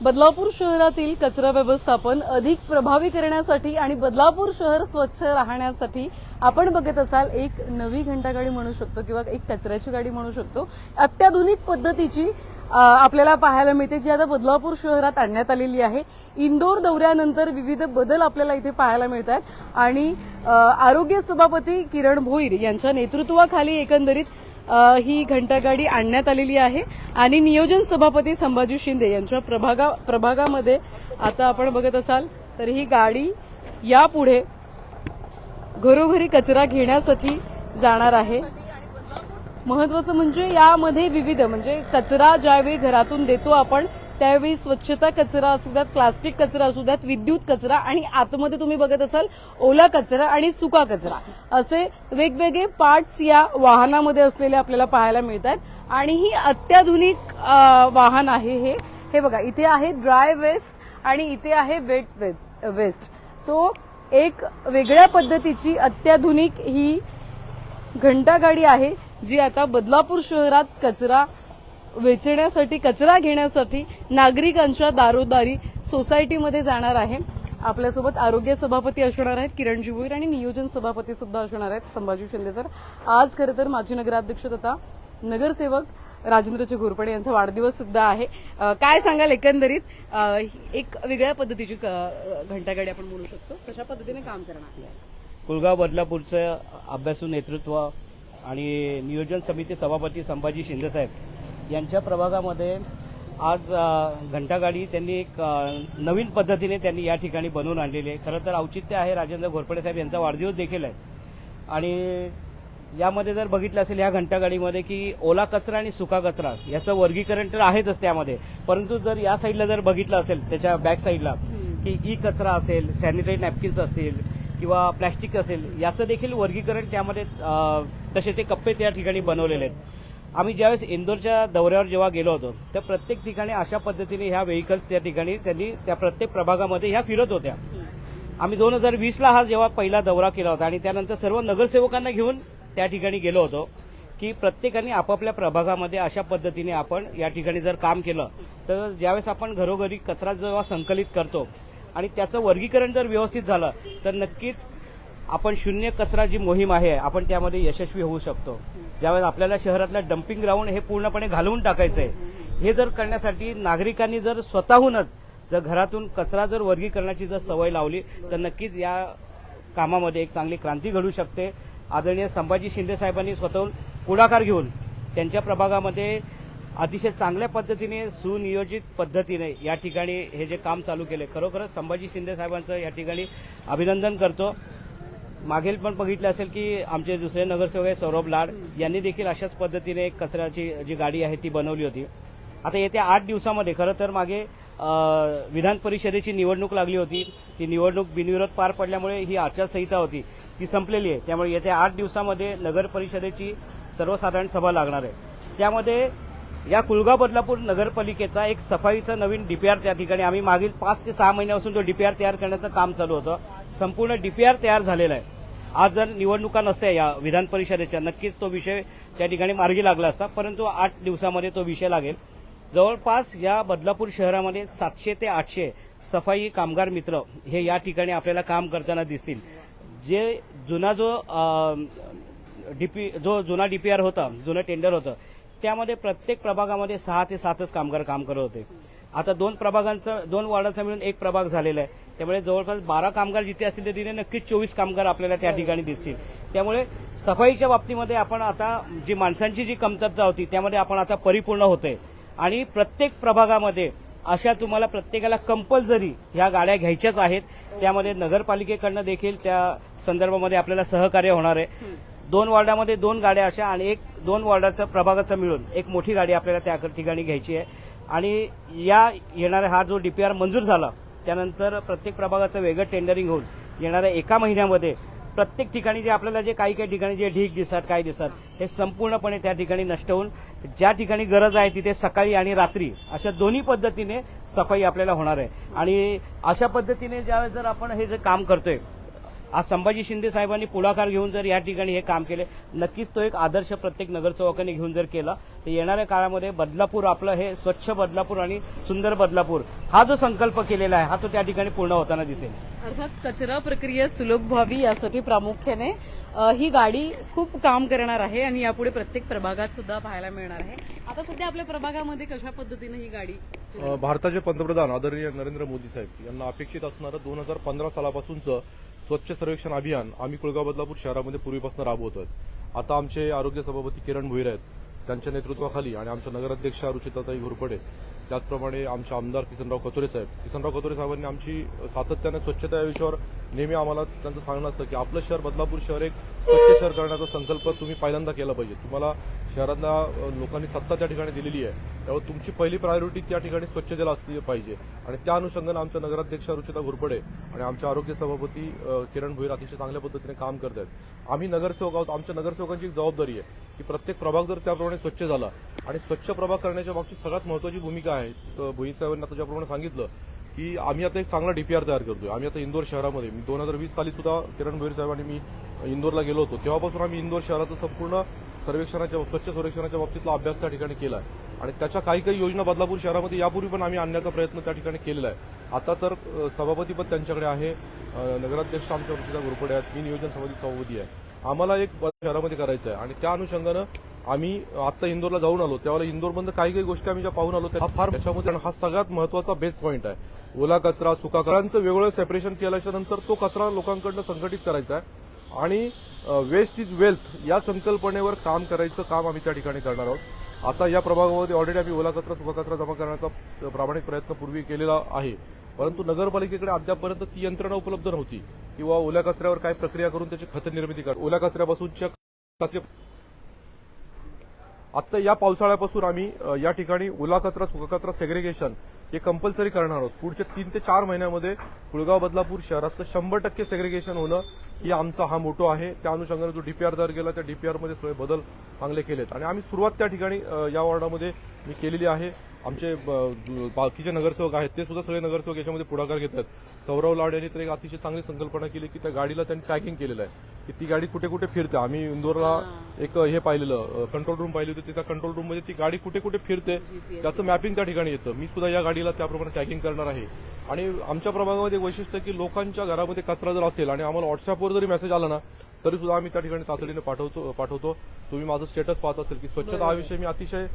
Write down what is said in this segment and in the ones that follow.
बदलापूर शहरातील कचरा व्यवस्थापन अधिक प्रभावी करण्यासाठी आणि बदलापूर शहर स्वच्छ राहण्यासाठी आपण बघत असाल एक नवी घंटागाडी म्हणू शकतो किंवा एक कचऱ्याची गाडी म्हणू शकतो. अत्याधुनिक पद्धतीची आपल्याला पाहायला मिळते, जी आता बदलापूर शहरात आणण्यात आलेली आहे. इंदोर दौऱ्यानंतर विविध बदल आपल्याला इथे पाहायला मिळतात आणि आरोग्य सभापती किरण भोईर यांच्या नेतृत्वाखाली एकंदरीत ही घंटागाडी आणण्यात आलेली आहे आणि नियोजन सभापती संभाजी शिंदे यांच्या प्रभागामध्ये आता आपण बघत असाल तर ही गाडी यापुढे घरोघरी कचरा घेण्यासाठी जाणार आहे. महत्वाचं म्हणजे यामध्ये विविध म्हणजे कचरा ज्यावेळी घरातून देतो आपण त्यावेळी स्वच्छता कचरा असू द्यात, प्लास्टिक कचरा असू द्यात, विद्युत कचरा आणि आतमध्ये तुम्ही बघत असाल ओला कचरा आणि सुका कचरा असे वेगवेगळे पार्ट्स या वाहनामध्ये असलेले आपल्याला पाहायला मिळतात. आणि ही अत्याधुनिक वाहन आहे. हे बघा, इथे आहे ड्राय वेस्ट आणि इथे आहे वेट वेस्ट. सो एक वेगळ्या पद्धतीची अत्याधुनिक ही घंटागाडी आहे जी आता बदलापूर शहरात कचरा वेचण्यासाठी, कचरा घेण्यासाठी नागरिकांच्या दारोदारी सोसायटीमध्ये जाणार आहे. आपल्यासोबत आरोग्य सभापती असणार आहेत किरणजी भोईर आणि नियोजन सभापती सुद्धा असणार आहेत संभाजी शिंदे सर. आज खरं तर माजी नगराध्यक्ष तथा नगरसेवक राजेंद्र घोरपडे यांचा वाढदिवस सुद्धा आहे. काय सांगाल एकंदरीत एक वेगळ्या पद्धतीची घंटागाडी आपण म्हणू शकतो, कशा पद्धतीने काम करणार? कुलगाव बदलापूरचं अभ्यासू नेतृत्व आणि नियोजन समिती सभापती संभाजी शिंदे साहेब यांच्या प्रभागामध्ये आज घंटागाडी त्यांनी एक नवीन पद्धतीने त्यांनी या ठिकाणी बनवून आणलेली आहे. खरं तर औचित्य आहे, राजेंद्र घोरपडे साहेब यांचा वाढदिवस देखील आहे. आणि यामध्ये जर बघितलं असेल या घंटागाडीमध्ये की ओला कचरा आणि सुका कचरा याचं वर्गीकरण तर आहेतच त्यामध्ये, परंतु जर या साईडला जर बघितलं असेल त्याच्या बॅक साईडला की ई कचरा असेल, सॅनिटरी नॅपकिन्स असतील किंवा प्लॅस्टिक असेल, याचं देखील वर्गीकरण त्यामध्ये तसे ते कप्पे त्या ठिकाणी बनवलेले आहेत. आम्ही ज्यावेळेस इंदोरच्या दौऱ्यावर जेव्हा गेलो होतो तर प्रत्येक ठिकाणी अशा पद्धतीने ह्या व्हेकल्स त्या ठिकाणी त्यांनी त्या प्रत्येक प्रभागामध्ये ह्या फिरत होत्या. आम्ही 2020ला हा जेव्हा पहिला दौरा केला होता आणि त्यानंतर सर्व नगरसेवकांना घेऊन त्या ठिकाणी गेलो होतो की प्रत्येकाने आपापल्या प्रभागामध्ये अशा पद्धतीने आपण या ठिकाणी जर काम केलं तर ज्यावेळेस आपण घरोघरी कचरा जेव्हा संकलित करतो आणि त्याचं वर्गीकरण जर व्यवस्थित झालं तर नक्कीच आपण शून्य कचरा जी मोहीम आहे आपण त्यामध्ये यशस्वी होऊ शकतो. ज्यावेळेस आपल्याला शहरातलं डम्पिंग ग्राउंड हे पूर्णपणे घालवून टाकायचं आहे, हे जर करण्यासाठी नागरिकांनी जर स्वतःहूनच जर घरातून कचरा जर वर्गीकरणाची जर सवय लावली तर नक्कीच या कामामध्ये एक चांगली क्रांती घडू शकते. आदरणीय संभाजी शिंदे साहेबांनी स्वतःहून पुढाकार घेऊन त्यांच्या प्रभागामध्ये अतिशय चांगल्या पद्धतीने सुनियोजित पद्धतीने या ठिकाणी हे जे काम चालू केले, खरोखरच संभाजी शिंदे साहेबांचं या ठिकाणी अभिनंदन करतो. मागील पण बघितलं असेल की आमचे दुसरे नगरसेवक आहे सौरभ लाड यांनी देखील अशाच पद्धतीने कचऱ्याची जी गाडी आहे ती बनवली होती. आता येत्या 8 दिवसामध्ये खरं तर मागे विधान परिषदेची निवडणूक लागली होती, ती निवडणूक बिनविरोध पार पडल्यामुळे ही आचारसंहिता होती ती संपलेली आहे. त्यामुळे येत्या 8 दिवसामध्ये नगर परिषदेची सर्वसाधारण सभा लागणार आहे. त्यामध्ये या कुलगाव बदलापूर नगरपालिकेचा एक सफाईचा नवीन डीपीआर त्या ठिकाणी आम्ही मागील 5 ते 6 महिन्यापासून जो डीपीआर तयार करण्याचं काम चालू होतं, संपूर्ण डीपीआर तयार झालेला आहे. आज जर निवडणुका नसत्या या विधान परिषदेच्या नक्कीच तो विषय त्या ठिकाणी मार्गी लागला असता, परंतु 8 दिवसामध्ये तो विषय लागेल. जवळपास या बदलापूर शहरामध्ये 700 ते 800 सफाई कामगार मित्र हे या ठिकाणी आपल्याला काम करताना दिसतील. जे जुना जो जुना डीपीआर होता, जुनं टेंडर होतं, त्यामध्ये प्रत्येक प्रभागामध्ये 6 ते 7च कामगार काम करत होते. आता 2 वार्डाचा मिळून 1 प्रभाग झालेला आहे. त्यामुळे जवळपास 12 कामगार जिथे असतील तर तिथे नक्कीच 24 कामगार आपल्याला त्या ठिकाणी दिसतील. त्यामुळे सफाईच्या बाबतीमध्ये आपण आता जी माणसांची जी कमतरता होती त्यामध्ये आपण आता परिपूर्ण होतोय आणि प्रत्येक प्रभागामध्ये अशा तुम्हाला प्रत्येकाला कंपल्सरी ह्या गाड्या घ्यायच्याच आहेत. त्यामध्ये नगरपालिकेकडनं देखील त्या संदर्भामध्ये आपल्याला सहकार्य होणार आहे. 2 वार्डामध्ये 2 गाड्या अशा आणि 2 वार्डाचं प्रभागाचं मिळून एक मोठी गाडी आपल्याला त्या ठिकाणी घ्यायची आहे. आणि या येणारा हा जो डीपीआर मंजूर झाला त्यानंतर प्रत्येक प्रभागाचं वेगळं टेंडरिंग होऊन येणाऱ्या 1 महिन्यामध्ये प्रत्येक ठिकाणी जे आपल्याला जे काही ठिकाणी जे ढीग दिसतात काय दिसतात हे संपूर्णपणे त्या ठिकाणी नष्ट होऊन ज्या ठिकाणी गरज आहे तिथे सकाळी आणि रात्री अशा दोन्ही पद्धतीने सफाई आपल्याला होणार आहे. आणि अशा पद्धतीने ज्यावेळेस जर आपण हे जे काम करतोय आज संभाजी शिंदे साहेबांनी पुढाकार घेऊन जर या ठिकाणी हे काम केले, नक्कीच तो एक आदर्श प्रत्येक नगरसेवकांनी घेऊन जर केला तर येणाऱ्या काळामध्ये बदलापूर आपलं हे स्वच्छ बदलापूर आणि सुंदर बदलापूर हा जो संकल्प केलेला आहे हा तो त्या ठिकाणी पूर्ण होताना दिसेल. अर्थात कचरा प्रक्रिया सुलभ व्हावी यासाठी प्रामुख्याने ही गाडी खूप काम करणार आहे आणि यापुढे प्रत्येक प्रभागात सुद्धा पाहायला मिळणार आहे. आता सध्या आपल्या प्रभागामध्ये कशा पद्धतीने ही गाडी भारताचे पंतप्रधान आदरणीय नरेंद्र मोदी साहेब यांना अपेक्षित असणारं 2015 सालापासूनचं स्वच्छ सर्वेक्षण अभियान आम्ही कुळगाव बदलापूर शहरामध्ये पूर्वीपासून राबवतोय. आता आमचे आरोग्य सभापती किरण भोईर आहेत, त्यांच्या नेतृत्वाखाली आणि आमच्या नगराध्यक्षा रुचिताताई घोरपडे, त्याचप्रमाणे आमचे आमदार किसनराव कतोरे साहेबांनी आमची सातत्याने स्वच्छता या विषयावर नेहमी आम्हाला त्यांचं सांगणं असतं की आपलं शहर बदलापूर शहर एक स्वच्छ शहर करण्याचा संकल्प तुम्ही पहिल्यांदा केला पाहिजे. तुम्हाला शहरातल्या लोकांनी सत्ता त्या ठिकाणी दिलेली आहे, त्यामुळे तुमची पहिली प्रायोरिटी त्या ठिकाणी स्वच्छतेला असली पाहिजे. आणि त्या अनुषंगाने आमच्या नगराध्यक्षा रुचिता घोरपडे आणि आमचे आरोग्य सभापती किरण भोईर अतिशय चांगल्या पद्धतीने काम करत आहेत. आम्ही नगरसेवक आहोत, आमच्या नगरसेवकांची एक जबाबदारी आहे की प्रत्येक प्रभाग जर त्याप्रमाणे स्वच्छ झाला आणि स्वच्छ प्रभाग करण्याच्या मागची सगळ्यात महत्वाची भूमिका आहे. भोईर साहेबांनी आता ज्याप्रमाणे सांगितलं की आम्ही आता एक चांगला डीपीआर तयार करतोय. आम्ही आता इंदोर शहरामध्ये 2020 साली सुद्धा किरण भोईर साहेब आणि मी इंदोरला गेलो होतो, तेव्हापासून आम्ही इंदोर शहराचं संपूर्ण स्वच्छ सर्वेक्षणाच्या बाबतीतला अभ्यास त्या ठिकाणी केला आहे आणि त्याच्या काही योजना बदलापूर शहरामध्ये यापूर्वी पण आम्ही आणण्याचा प्रयत्न त्या ठिकाणी केलेला आहे. आता तर सभापती पद त्यांच्याकडे आहे, नगराध्यक्ष आमच्या रुचिता घोरपडे आहेत, मी नियोजन समिती सभापती आहे. आम्हाला एक शहरामध्ये करायचं आहे आणि त्या अनुषंगानं आम्ही आता इंदोरला जाऊन आलो, त्यावेळेला इंदोरमधून काही गोष्टी आम्ही ज्या पाहून आलो त्या फार त्याच्यामध्ये हा सगळ्यात महत्वाचा बेस्ट पॉईंट आहे. ओला कचरा सुका कचऱ्याचं वेगळं सेपरेशन केल्याच्या नंतर तो कचरा लोकांकडनं संघटित करायचा आहे आणि वेस्ट इज वेल्थ या संकल्पनेवर काम करायचं काम आम्ही त्या ठिकाणी करणार आहोत. आता या प्रभागामध्ये ऑलरेडी आम्ही ओला कचरा सुका कचरा जमा करण्याचा प्रामाणिक प्रयत्न पूर्वी केलेला आहे, परंतु नगरपालिकेकडे अद्यापपर्यंत ती यंत्रणा उपलब्ध नव्हती किंवा ओल्या कचऱ्यावर काय प्रक्रिया करून त्याची खत निर्मिती कर ओल्या कचऱ्यापासूनच्या आता या पावसाळ्यापासून आम्ही या ठिकाणी ओला कचरा सुका कचरा सेग्रिगेशन हे कंपल्सरी करणार आहोत. पुढच्या 3 ते 4 महिन्यामध्ये कुळगाव बदलापूर शहरातलं 100% सेग्रिगेशन होणं ही आमचा हा मोटो आहे. त्या अनुषंगाने जो डीपीआर तयार केला त्या डीपीआरमध्ये सगळे बदल चांगले केलेत आणि आम्ही सुरुवात त्या ठिकाणी या वॉर्डामध्ये मी केलेली आहे. आमचे बाकीचे नगरसेवक आहेत ते सुद्धा सगळे नगरसेवक याच्यामध्ये पुढाकार घेत आहेत. सौरव लाड यांनी तर एक अतिशय चांगली संकल्पना केली की त्या गाडीला त्यांनी टॅगिंग केलेलं आहे की ती गाडी कुठे कुठे फिरते. आम्ही इंदोरला एक हे पाहिलेलं कंट्रोल रूम पाहिली होती, त्या कंट्रोल रूम मध्ये ती गाडी कुठे कुठे फिरते त्याचं मॅपिंग त्या ठिकाणी येतं. मी सुद्धा या गाडीला त्याप्रमाणे टॅगिंग करणार आहे. आणि आमच्या प्रभागामध्ये एक वैशिष्ट्य की लोकांच्या घरामध्ये कचरा जर असेल आणि आम्हाला व्हॉट्सअपवर जरी मेसेज आला ना तरी सुद्धा आम्ही त्या ठिकाणी तातडीने पाठवतो. तुम्ही माझं स्टेटस पाहत असेल की स्वच्छता हा विषय मी अतिशय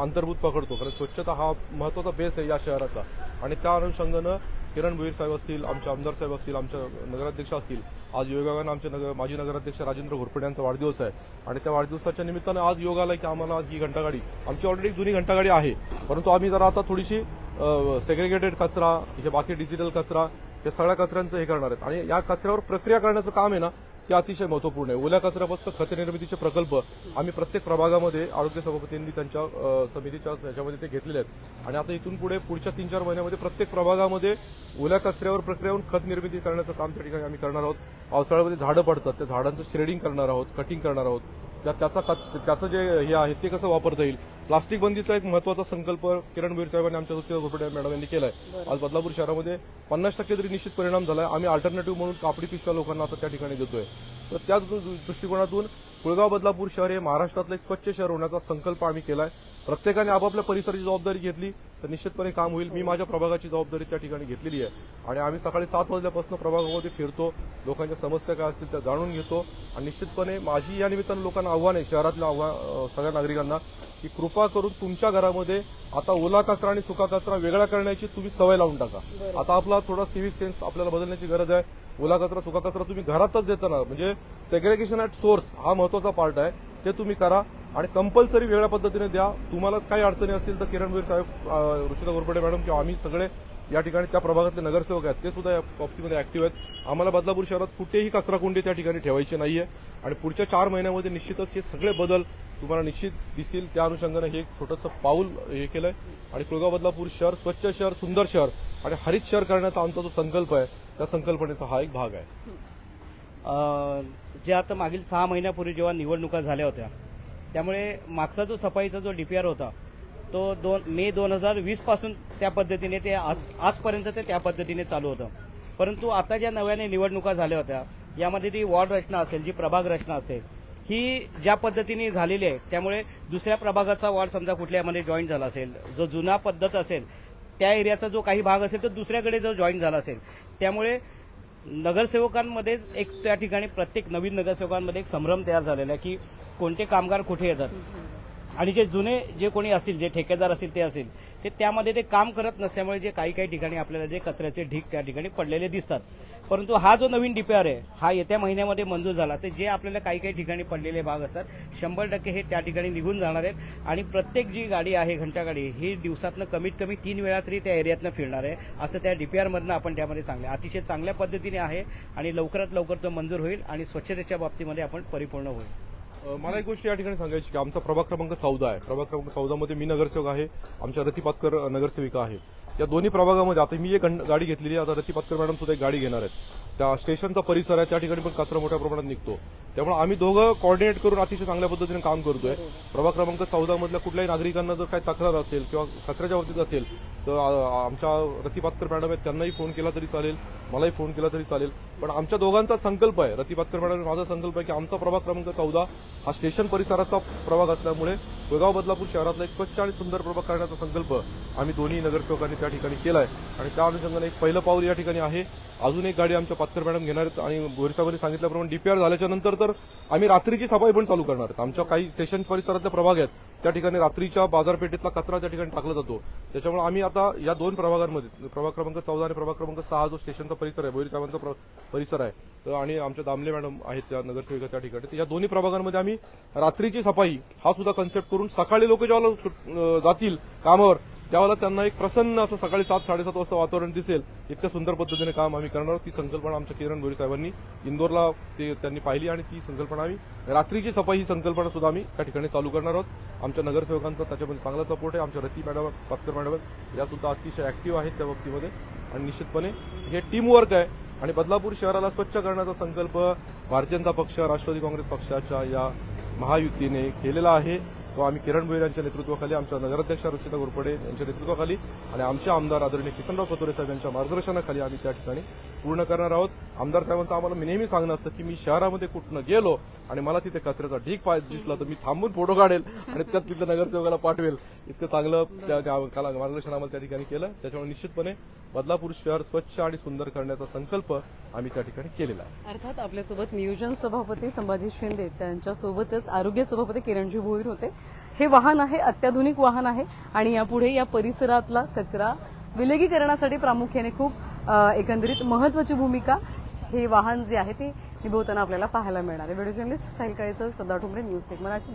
अंतर्भूत पकडतो, कारण स्वच्छता हा महत्वाचा बेस आहे या शहराचा. आणि त्या अनुषंगानं किरण भोईर साहेब असतील, आमचे आमदार साहेब असतील, आमच्या नगराध्यक्ष असतील, आज योगानं आमचे माजी नगराध्यक्ष राजेंद्र घोरपडे यांचा वाढदिवस आहे आणि त्या वाढदिवसाच्या निमित्तानं आज योग आलाय की आम्हाला ही घंटागाडी आमची ऑलरेडी जुनी घंटागाडी आहे, परंतु आम्ही जरा आता थोडीशी सेग्रिगेटेड कचरा हे बाकी डिजिटल कचरा या सगळ्या कचऱ्यांचं हे करणार आहेत आणि या कचऱ्यावर प्रक्रिया करण्याचं काम आहे ना ते अतिशय महत्वपूर्ण आहे. ओल्या कचऱ्यापासून खत निर्मितीचे प्रकल्प आम्ही प्रत्येक प्रभागामध्ये आरोग्य सभापतींनी त्यांच्या समितीच्या ह्याच्यामध्ये ते घेतलेले आहेत आणि आता इथून पुढे पुढच्या 3-4 महिन्यामध्ये प्रत्येक प्रभागामध्ये ओल्या कचऱ्यावर प्रक्रिया होऊन खत निर्मिती करण्याचं काम त्या ठिकाणी आम्ही करणार आहोत. पावसाळ्यामध्ये झाडं पडतात त्या झाडांचं श्रेडिंग करणार आहोत, कटिंग करणार आहोत. त्याचं जे हे आहे ते कसं वापरता येईल. प्लास्टिक बंदीचा एक महत्वाचा संकल्प किरण भोईर साहेबांनी आमच्या सुचिता घोरपडे मॅडम यांनी केलाय. आज बदलापूर शहरामध्ये 50% तरी निश्चित परिणाम झालाय. आम्ही अल्टरनेटिव्ह म्हणून कापडी पिशव्या लोकांना आता त्या ठिकाणी देतोय. तर त्या दृष्टिकोनातून कुळगाव बदलापूर शहर हे महाराष्ट्रातलं एक स्वच्छ शहर होण्याचा संकल्प आम्ही केलाय. प्रत्येकाने आपापल्या परिसराची जबाबदारी घेतली तर निश्चितपणे काम होईल. मी माझ्या प्रभागाची जबाबदारी त्या ठिकाणी घेतलेली आहे आणि आम्ही सकाळी 7 वाजल्यापासून प्रभागामध्ये फिरतो, लोकांच्या समस्या काय असतील त्या जाणून घेतो आणि निश्चितपणे माझी या निमित्तानं लोकांना आव्हान आहे, शहरातल्या सगळ्या नागरिकांना की कृपा करून तुमच्या घरामध्ये आता ओला कचरा आणि सुका कचरा वेगळा करण्याची तुम्ही सवय लावून टाका. आता आपला थोडा सिव्हिक सेन्स आपल्याला बदलण्याची गरज आहे. ओला कचरा सुका कचरा तुम्ही घरातच देताना म्हणजे सेग्रिगेशन ॲट सोर्स हा महत्वाचा पार्ट आहे, ते तुम्ही करा आणि कंपल्सरी वेगळ्या पद्धतीने द्या. तुम्हाला काही अडचणी असतील तर किरण भोईर साहेब, रुचिता घोरपडे मॅडम किंवा आम्ही सगळे या ठिकाणी त्या प्रभागातले नगरसेवक आहेत ते सुद्धा या बाबतीमध्ये ऍक्टिव्ह आहेत. आम्हाला बदलापूर शहरात कुठेही कचराकुंडी त्या ठिकाणी ठेवायची नाहीये आणि पुढच्या 4 महिन्यामध्ये निश्चितच हे सगळे बदल तुम्हाला निश्चित दिसतील. त्या अनुषंगाने हे एक छोटंसं पाऊल हे केलंय आणि कुळगाव बदलापूर शहर स्वच्छ शहर, सुंदर शहर आणि हरित शहर करण्याचा आमचा जो संकल्प आहे त्या संकल्पनेचा हा एक भाग आहे. जे आता मागील 6 महिन्यापूर्वी जेव्हा निवडणुका झाल्या होत्या त्यामुळे मागचा जो सफाईचा जो डीपीआर होता तो मे 2020 पासून त्या पद्धतीने ते आजपर्यंत ते त्या पद्धतीने चालू होतं. परंतु आता ज्या नव्याने निवडणुका झाल्या होत्या यामध्ये ती वॉर्ड रचना असेल, जी प्रभाग रचना असेल, ही ज्या पद्धतीने झालेली आहे त्यामुळे दुसऱ्या प्रभागाचा वॉर्ड समजा कुठल्यामध्ये जॉईन झाला असेल, जो जुना पद्धत असेल त्या एरियाचा जो काही भाग असेल तो दुसऱ्याकडे जो जॉईन झाला असेल, त्यामुळे नगरसेवकांमध्ये एक त्या ठिकाणी प्रत्येक नवीन नगरसेवकांमध्ये एक संभ्रम तयार झालेला आहे की कोणते कामगार कुठे येतात आणि जे जुने जे कोणी असतील, जे ठेकेदार असतील ते असेल, ते त्यामध्ये ते काम करत नसल्यामुळे जे काही काही ठिकाणी आपल्याला जे कचऱ्याचे ढीग त्या ठिकाणी पडलेले दिसतात. परंतु हा जो नवीन डीपीआर आहे हा येत्या महिन्यामध्ये मंजूर झाला तर जे आपल्याला काही काही ठिकाणी पडलेले भाग असतात 100% हे त्या ठिकाणी निघून जाणार आहेत आणि प्रत्येक जी गाडी आहे घंटागाडी ही दिवसातनं कमीत कमी 3 वेळा तरी त्या एरियातनं फिरणार आहे, असं त्या डीपीआरमधनं आपण त्यामध्ये अतिशय चांगल्या पद्धतीने आहे आणि लवकरात लवकर तो मंजूर होईल आणि स्वच्छतेच्या बाबतीमध्ये आपण परिपूर्ण होईल. मला एक गोष्ट या ठिकाणी सांगायची की आमचा प्रभाग क्रमांक 14 आहे. प्रभाग क्रमांक 14 मध्ये मी नगरसेवक आहे, आमच्या रती पातकर नगरसेविका आहे. या दोन्ही प्रभागामध्ये आता मी एक गाडी घेतलेली आहे, आता रती पातकर मॅडम सुद्धा एक गाडी घेणार आहेत. त्या स्टेशनचा परिसर आहे त्या ठिकाणी पण कचरा मोठ्या प्रमाणात निघतो, त्यामुळे आम्ही दोघं कोऑर्डिनेट करून अतिशय चांगल्या पद्धतीने काम करतोय. प्रभाग क्रमांक 14 मधल्या कुठल्याही नागरिकांना जर काही तक्रार असेल किंवा कचऱ्याच्या बाबतीत असेल तर आमच्या रती पातकर मॅडम आहेत, त्यांनाही फोन केला तरी चालेल, मलाही फोन केला तरी चालेल. पण आमच्या दोघांचा संकल्प आहे, रती पातकर मॅडम माझा संकल्प आहे की आमचा प्रभाग क्रमांक 14 हा स्टेशन परिसराचा प्रभाग असल्यामुळे कुळगाव बदलापूर शहरातला एक स्वच्छ आणि सुंदर प्रभाग करण्याचा संकल्प आम्ही दोन्ही नगरसेवकांनी त्या ठिकाणी केलाय आणि त्या अनुषंगाने एक पहिलं पाऊल या ठिकाणी आहे. अजून एक गाडी आमच्या पातकर मॅडम घेणार आहेत आणि भोईर साहेबांनी सांगितल्याप्रमाणे डीपीआर झाल्याच्या नंतर तर आम्ही रात्रीची सफाई पण चालू करणार आहेत. आमच्या काही स्टेशन परिसरातले प्रभाग आहेत त्या ठिकाणी रात्रीच्या बाजारपेठेतला कचरा त्या ठिकाणी टाकला जातो, त्याच्यामुळे आम्ही आता या दोन प्रभागांमध्ये प्रभाग क्रमांक 14 आणि प्रभाग क्रमांक 6 जो स्टेशनचा परिसर आहे, भोईर साहेबांचा परिसर आहे तर आणि आमच्या दामले मॅडम आहेत त्या नगरसेविका त्या ठिकाणी, तर या दोन्ही प्रभागांमध्ये आम्ही रात्रीची सफाई हा सुद्धा कन्सेप्ट करून सकाळी लोक जेव्हा जातील कामावर त्यावेळेला त्यांना एक प्रसन्न असं सकाळी 7-7:30 वाजता वातावरण दिसेल इतक्या सुंदर पद्धतीने काम आम्ही करणार आहोत. ती संकल्पना आमच्या किरण भोईर साहेबांनी इंदोरला त्यांनी पाहिली आणि ती संकल्पना आम्ही रात्रीची सफाई ही संकल्पना सुद्धा आम्ही त्या ठिकाणी चालू करणार आहोत. आमच्या नगरसेवकांचा त्याच्यामध्ये चांगला सपोर्ट आहे. आमच्या रती मॅडम, पातकर मॅडम या सुद्धा अतिशय ऍक्टिव्ह आहेत त्या बाबतीमध्ये आणि निश्चितपणे हे टीम वर्क आहे आणि बदलापूर शहराला स्वच्छ करण्याचा संकल्प भारतीय जनता पक्ष, राष्ट्रवादी काँग्रेस पक्षाच्या या महायुतीने केलेला आहे. तो आम्ही किरण भोईर यांच्या नेतृत्वाखाली, आमच्या नगराध्यक्षा रुचिता घोरपडे यांच्या नेतृत्वाखाली आणि आमचे आमदार आदरणीय किसनराव पतोरे साहेब यांच्या मार्गदर्शनाखाली आम्ही त्या ठिकाणी पूर्ण करणार आहोत. आमदार साहेबांचं आम्हाला नेहमी सांगणं असतं की मी शहरामध्ये कुठनं गेलो आणि मला तिथे कचऱ्याचा ढीग दिसला तर मी थांबून फोटो काढेल आणि त्यात तिथल्या नगरसेवकाला पाठवेल. इतकं चांगलं मार्गदर्शन आम्हाला त्या ठिकाणी केलं. त्याच्यामुळे निश्चितपणे बदलापूर शहर स्वच्छ आणि सुंदर करण्याचा संकल्प आम्ही त्या ठिकाणी केलेला आहे. अर्थात आपल्यासोबत नियोजन सभापती संभाजी शिंदे, त्यांच्यासोबतच आरोग्य सभापती किरणजी भोईर होते. हे वाहन आहे, अत्याधुनिक वाहन आहे आणि यापुढे या परिसरातला कचरा विलगीकरणासाठी प्रामुख्याने खूप एकंदरीत महत्वाची भूमिका हे वाहन जे आहे ते निभवताना आपल्याला पाहायला मिळणार आहे. व्हिडिओ जर्नलिस्ट साहिल काळेसह श्रद्धा ठोंबरे, न्यूज टेक मराठी.